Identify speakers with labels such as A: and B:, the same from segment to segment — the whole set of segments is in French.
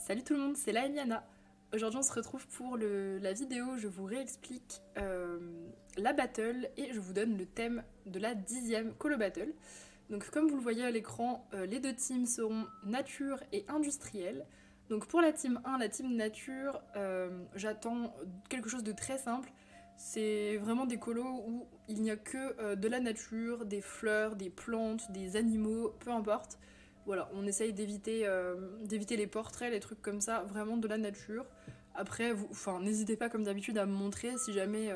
A: Salut tout le monde, c'est la Eliana. Aujourd'hui on se retrouve pour la vidéo où je vous réexplique la battle et je vous donne le thème de la 10e colo battle. Donc comme vous le voyez à l'écran, les deux teams seront nature et industriel. Donc pour la team 1, la team nature, j'attends quelque chose de très simple. C'est vraiment des colos où il n'y a que de la nature, des fleurs, des plantes, des animaux, peu importe. Voilà, on essaye d'éviter les portraits, les trucs comme ça, vraiment de la nature. Après, n'hésitez pas comme d'habitude à me montrer si jamais,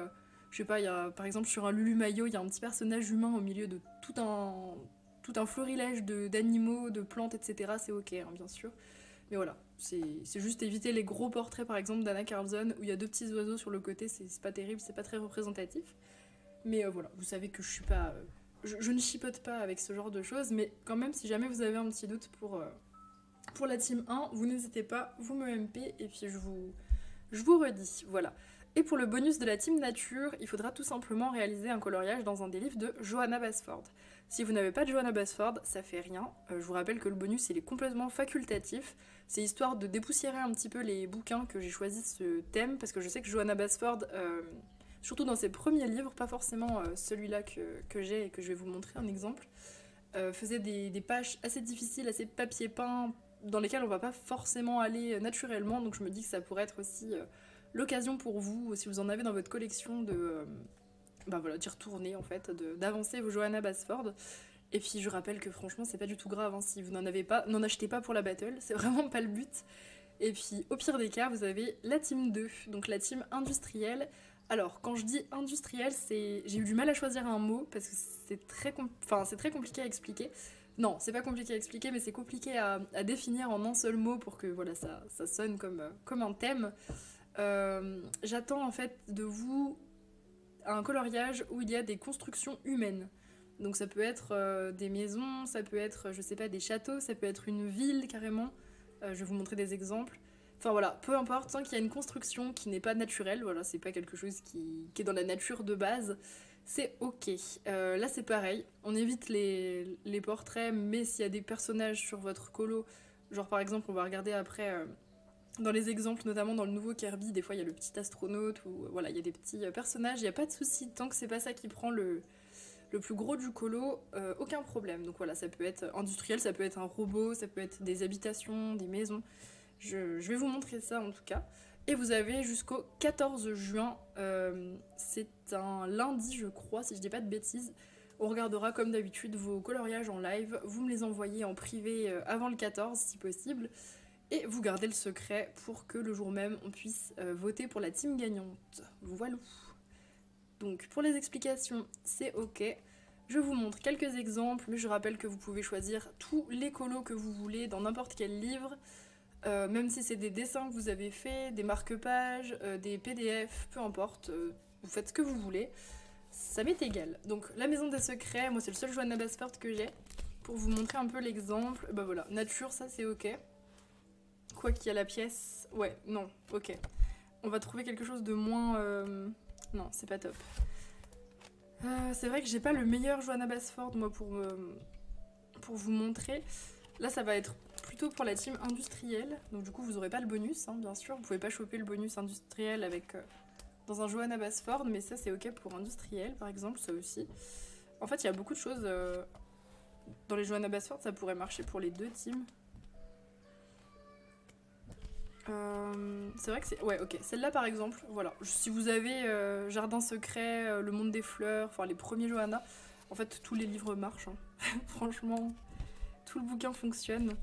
A: je sais pas, il y a, par exemple sur un Lulu Maillot, il y a un petit personnage humain au milieu de tout un florilège d'animaux, de plantes, etc. C'est ok, hein, bien sûr. Mais voilà, c'est juste éviter les gros portraits, par exemple, d'Anna Carlson, où il y a deux petits oiseaux sur le côté, c'est pas terrible, c'est pas très représentatif. Mais voilà, vous savez que je suis pas. Je ne chipote pas avec ce genre de choses, mais quand même, si jamais vous avez un petit doute pour la team 1, vous n'hésitez pas, vous me MP, et puis je vous redis. Voilà. Et pour le bonus de la team nature, il faudra tout simplement réaliser un coloriage dans un des livres de Johanna Basford. Si vous n'avez pas de Johanna Basford, ça fait rien. Je vous rappelle que le bonus, il est complètement facultatif. C'est histoire de dépoussiérer un petit peu les bouquins que j'ai choisi ce thème, parce que je sais que Johanna Basford, surtout dans ses premiers livres, pas forcément celui-là que j'ai et que je vais vous montrer un exemple, faisait des pages assez difficiles, assez papier peint, dans lesquelles on va pas forcément aller naturellement, donc je me dis que ça pourrait être aussi l'occasion pour vous, si vous en avez dans votre collection, d'y retourner en fait, d'avancer vos Johanna Basford. Et puis je rappelle que franchement c'est pas du tout grave, hein, si vous n'en avez pas, n'en achetez pas pour la battle, c'est vraiment pas le but. Et puis au pire des cas, vous avez la team 2, donc la team industrielle. Alors quand je dis industrielle, j'ai eu du mal à choisir un mot parce que c'est très compliqué à expliquer. Non, c'est pas compliqué à expliquer, mais c'est compliqué à définir en un seul mot pour que voilà, ça sonne comme un thème. J'attends en fait de vous un coloriage où il y a des constructions humaines. Donc ça peut être des maisons, ça peut être, je sais pas, des châteaux, ça peut être une ville carrément. Je vais vous montrer des exemples. Enfin voilà, peu importe, tant qu'il y a une construction qui n'est pas naturelle, voilà, c'est pas quelque chose qui est dans la nature de base, c'est ok. Là c'est pareil, on évite les portraits, mais s'il y a des personnages sur votre colo, genre par exemple on va regarder après dans les exemples, notamment dans le nouveau Kirby, des fois il y a le petit astronaute, ou voilà, il y a des petits personnages, il n'y a pas de souci, tant que c'est pas ça qui prend le plus gros du colo, aucun problème. Donc voilà, ça peut être industriel, ça peut être un robot, ça peut être des habitations, des maisons. Je vais vous montrer ça en tout cas. Et vous avez jusqu'au 14 juin, c'est un lundi je crois, si je dis pas de bêtises. On regardera comme d'habitude vos coloriages en live, vous me les envoyez en privé avant le 14 si possible. Et vous gardez le secret pour que le jour même on puisse voter pour la team gagnante. Voilà. Donc pour les explications, c'est ok. Je vous montre quelques exemples, mais je rappelle que vous pouvez choisir tous les colos que vous voulez dans n'importe quel livre. Même si c'est des dessins que vous avez faits, des marque-pages, des PDF, peu importe, vous faites ce que vous voulez, ça m'est égal. Donc la maison des secrets, moi c'est le seul Johanna Basford que j'ai. Pour vous montrer un peu l'exemple, bah voilà, nature, ça c'est ok. Quoi qu'il y a la pièce, ouais, non, ok. On va trouver quelque chose de moins... Non, c'est pas top. C'est vrai que j'ai pas le meilleur Johanna Basford, moi, pour vous montrer. Là, ça va être plutôt pour la team industrielle. Donc du coup, vous aurez pas le bonus, hein, bien sûr. Vous pouvez pas choper le bonus industriel avec dans un Johanna Basford, mais ça, c'est ok pour industriel, par exemple, ça aussi. En fait, il y a beaucoup de choses dans les Johanna Basford, ça pourrait marcher pour les deux teams. C'est vrai que c'est... Ouais, ok. Celle-là, par exemple, voilà. Si vous avez Jardin secret, Le monde des fleurs, enfin les premiers Johanna, en fait, tous les livres marchent. Hein. Franchement, tout le bouquin fonctionne.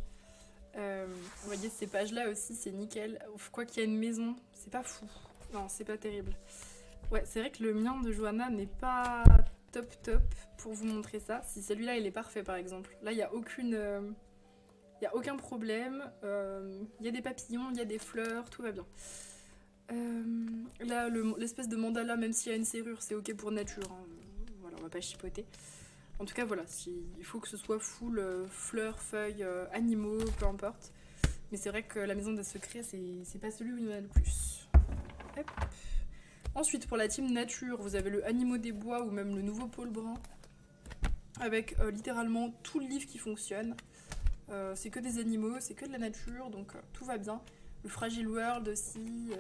A: Vous voyez, ces pages-là aussi, c'est nickel. Quoi qu'il y ait une maison, c'est pas fou. Non, c'est pas terrible. Ouais, c'est vrai que le mien de Johanna n'est pas top pour vous montrer ça. Si celui-là, il est parfait, par exemple. Là, il n'y a aucune... Il n'y a aucun problème, il y a des papillons, il y a des fleurs, tout va bien. Là, l'espèce de mandala, même s'il y a une serrure, c'est ok pour nature. Hein. Voilà, on va pas chipoter. En tout cas, voilà, il faut que ce soit full fleurs, feuilles, animaux, peu importe. Mais c'est vrai que la maison des secrets, c'est pas celui où il y en a le plus. Hop. Ensuite, pour la team nature, vous avez le Animaux des bois ou même le nouveau pôle brun. Avec littéralement tout le livre qui fonctionne. C'est que des animaux, c'est que de la nature, donc tout va bien. Le Fragile World aussi,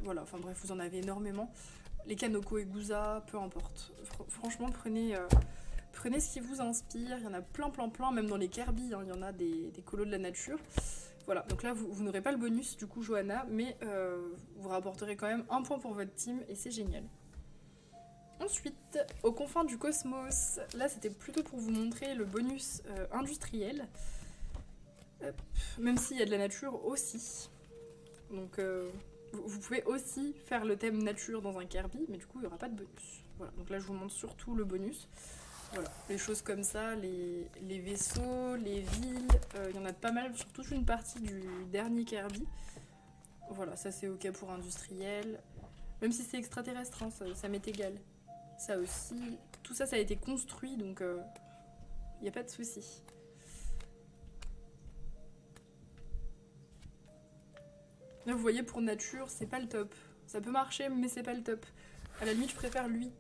A: voilà, enfin bref, vous en avez énormément. Les Kanoko et Guza, peu importe. Franchement, prenez ce qui vous inspire, il y en a plein, même dans les Kirby, hein, il y en a des colos de la nature. Voilà, donc là, vous n'aurez pas le bonus, du coup, Johanna, mais vous rapporterez quand même un point pour votre team, et c'est génial. Ensuite, aux confins du cosmos, là, c'était plutôt pour vous montrer le bonus industriel. Hop. Même s'il y a de la nature aussi. Donc vous pouvez aussi faire le thème nature dans un Kirby, mais du coup il n'y aura pas de bonus. Voilà, donc là je vous montre surtout le bonus. Voilà, les choses comme ça, les vaisseaux, les villes, il y en a pas mal sur toute une partie du dernier Kirby. Voilà, ça c'est ok pour industriel. Même si c'est extraterrestre, hein, ça m'est égal. Ça aussi, tout ça, ça a été construit, donc il n'y a pas de souci. Là, vous voyez, pour nature, c'est pas le top. Ça peut marcher, mais c'est pas le top. À la limite, je préfère lui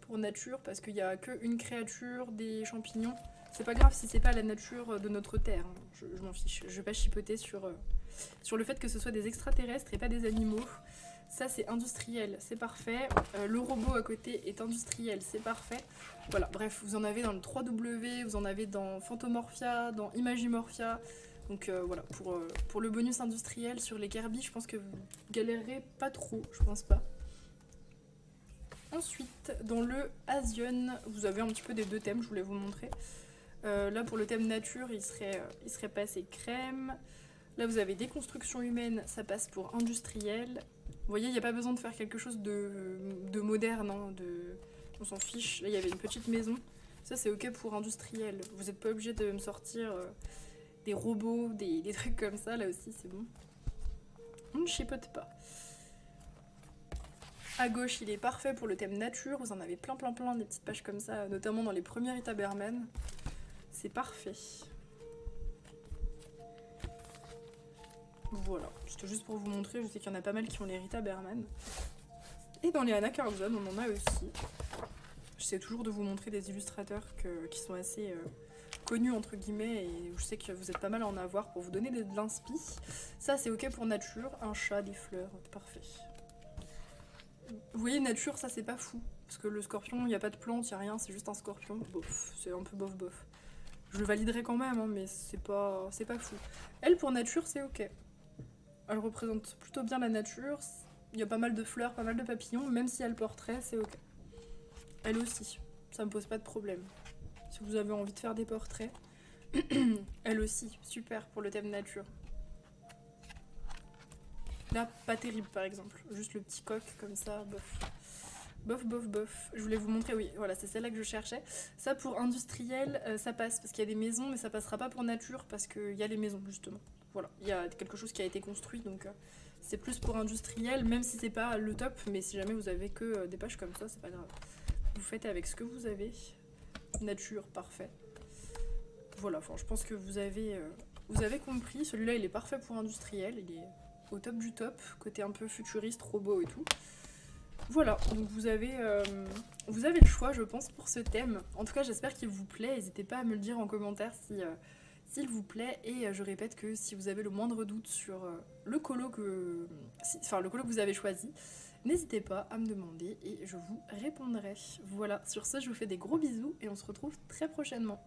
A: pour nature, parce qu'il y a qu'une créature, des champignons. C'est pas grave si c'est pas la nature de notre Terre. Hein. Je m'en fiche. Je vais pas chipoter sur le fait que ce soit des extraterrestres et pas des animaux. Ça, c'est industriel, c'est parfait. Le robot à côté est industriel, c'est parfait. Voilà, bref, vous en avez dans le 3W, vous en avez dans Phantomorphia, dans Imagimorphia. Donc voilà, pour le bonus industriel sur les Kirby, je pense que vous galérerez pas trop, je pense pas. Ensuite, dans le Asian, vous avez un petit peu des deux thèmes, je voulais vous montrer. Là, pour le thème nature, il serait passé crème. Là, vous avez déconstruction humaine, ça passe pour industriel. Vous voyez, il n'y a pas besoin de faire quelque chose de moderne, hein, on s'en fiche. Là, il y avait une petite maison. Ça, c'est ok pour industriel. Vous n'êtes pas obligé de me sortir des robots, des trucs comme ça. Là aussi, c'est bon. On ne chipote pas. À gauche, il est parfait pour le thème nature. Vous en avez plein, des petites pages comme ça, notamment dans les premiers Rita Berman. C'est parfait. Voilà, c'était juste pour vous montrer, je sais qu'il y en a pas mal qui ont les Rita Berman. Et dans les Anna Carzon, on en a aussi. J'essaie toujours de vous montrer des illustrateurs qui sont assez connus entre guillemets, et je sais que vous êtes pas mal à en avoir pour vous donner de l'inspi. Ça c'est ok pour nature, un chat, des fleurs, parfait. Vous voyez, nature, ça c'est pas fou, parce que le scorpion, il n'y a pas de plante, il n'y a rien, c'est juste un scorpion. Bof, c'est un peu bof. Je le validerai quand même, hein, mais c'est pas fou. Elle, pour nature, c'est ok. Elle représente plutôt bien la nature. Il y a pas mal de fleurs, pas mal de papillons. Même si elle portrait, c'est ok. Elle aussi, ça me pose pas de problème. Si vous avez envie de faire des portraits, elle aussi, super pour le thème nature. Là, pas terrible par exemple. Juste le petit coq comme ça, bof. Je voulais vous montrer, oui, voilà, c'est celle-là que je cherchais. Ça, pour industriel, ça passe parce qu'il y a des maisons, mais ça passera pas pour nature parce qu'il y a les maisons, justement. Voilà, il y a quelque chose qui a été construit, donc c'est plus pour industriel, même si c'est pas le top, mais si jamais vous avez que des pages comme ça, c'est pas grave. Vous faites avec ce que vous avez. Nature, parfait. Voilà, enfin, je pense que vous avez compris. Celui-là, il est parfait pour industriel, il est au top du top, côté un peu futuriste, robot et tout. Voilà, donc vous avez le choix, je pense, pour ce thème. En tout cas, j'espère qu'il vous plaît. N'hésitez pas à me le dire en commentaire s'il vous plaît. Et je répète que si vous avez le moindre doute sur le colo que vous avez choisi, n'hésitez pas à me demander et je vous répondrai. Voilà, sur ce, je vous fais des gros bisous et on se retrouve très prochainement.